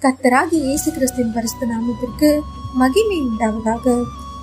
கர்த்தராகிய இயேசு கிறிஸ்துவின் பரிசுத்த நாமத்திற்கு மகிமை உண்டாவதாக.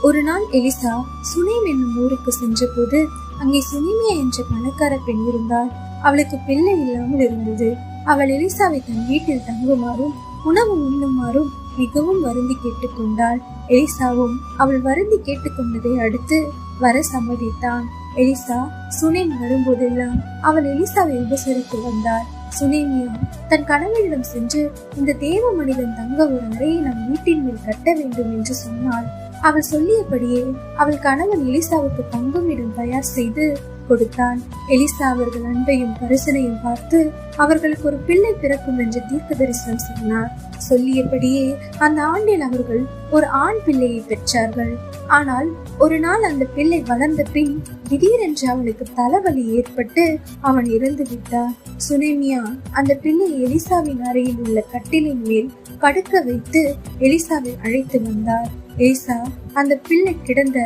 ஒரு நாள் எலிசா சுனேம் என்னும் ஊருக்கு சென்ற போது அங்கே சுனிமியா என்ற பணக்கார பெண் இருந்தாள். அவளுக்கு பிள்ளை இல்லாமல் இருந்தது. அவள் எலிசாவை தன் வீட்டில் தங்குமாறும் உணவு உண்ணுமாறும் மிகவும் வருந்தி கேட்டுக்கொண்டாள். எலிசாவும் அவள் வருந்தி கேட்டுக்கொண்டதை அடுத்து வர சம்மதித்தான். எலிசா சுனேம் வரும்போதெல்லாம் அவள் எலிசாவை உபசரித்து வந்தாள். சுனேமியா தன் கணவனிடம் சென்று, இந்த தேவ மனிதன் தங்க ஒரு அறையை நம் வீட்டின் மேல் கட்ட வேண்டும் என்று சொன்னாள். அவள் சொல்லியபடியே அவள் கணவன் எலிசாவுக்கு தங்குமிடம் தயார் செய்து கொடுத்தான். எலிசா அவர்கள் அன்பையும் கரிசனையும் பார்த்து அவர்களுக்கு ஒரு பிள்ளை பிறக்கும் என்று தீர்க்க தரிசனம் சொன்னார். சொல்லியபடியே அந்த ஆண்டில் அவர்கள் ஒரு ஆண் பிள்ளையை பெற்றார்கள். ஆனால் ஒரு நாள் அந்த பிள்ளை வளர்ந்த பின் திடீரென்று அவனுக்கு தலைவலி ஏற்பட்டு அவன் இறந்து விட்டார். சுனேமியா அந்த பிள்ளையை எலிசாவின் அறையில் உள்ள கட்டிலின் மேல் படுக்க வைத்து எலிசாவை அழைத்து வந்தார். எலிசா அந்த பிள்ளை கிடந்த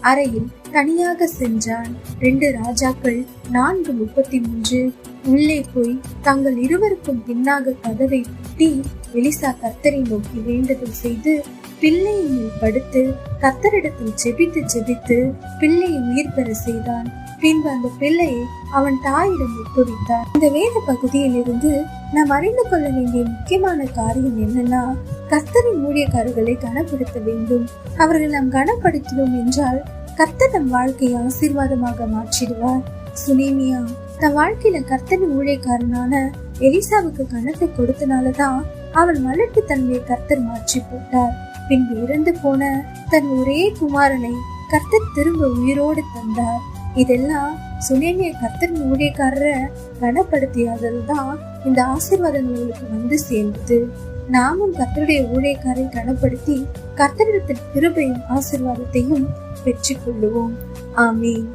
அறையில் தனியாக சென்றான். 2 ராஜாக்கள் 4:33 உள்ளே போய் தங்கள் இருவருக்கும் பின்னாக கதவை பூட்டி எலிசா கர்த்தரை நோக்கி வேண்டுதல் செய்து பிள்ளையின் மேல் படுத்து கர்த்தரிடத்தில் ஜெபித்து பிள்ளையை உயிர் பெற செய்தான். பின்பு அந்த பிள்ளையை அவன் தாயிடம் ஒப்புவித்தார். இந்த வேத பகுதியில் இருந்து நாம் அறிந்து கொள்ள வேண்டிய முக்கியமான காரியம் என்னன்னா, கர்த்தரின் ஊழியக்காரர்களை கனப்படுத்த வேண்டும். அவர்கள் நாம் கனப்படுத்தினோம் என்றால் கர்த்தர் நம் வாழ்க்கையை ஆசீர்வாதமாக மாற்றிடுவார். சுனேமியா தன் வாழ்க்கையில கர்த்தரின் ஊழியக்காரனான எலிசாவுக்கு கனத்தை கொடுத்தனாலதான் அவள் மலட்டு தன்மையை கர்த்தர் மாற்றி போட்டார். பின்பு இறந்து போன தன் ஒரே குமாரனை கர்த்தர் திரும்ப உயிரோடு தந்தார். இதெல்லாம் சுனேமியா கர்த்தரின் ஊழியக்காரரை கனப்படுத்தியதால் தான் இந்த ஆசீர்வாதங்களுக்கு வந்து சேர்ந்தது. நாமும் கர்த்தருடைய ஊழியக்காரை கனப்படுத்தி கர்த்தரிடத்தில் கிருபையும் ஆசீர்வாதத்தையும் பெற்றுக் கொள்ளுவோம். ஆமீன்.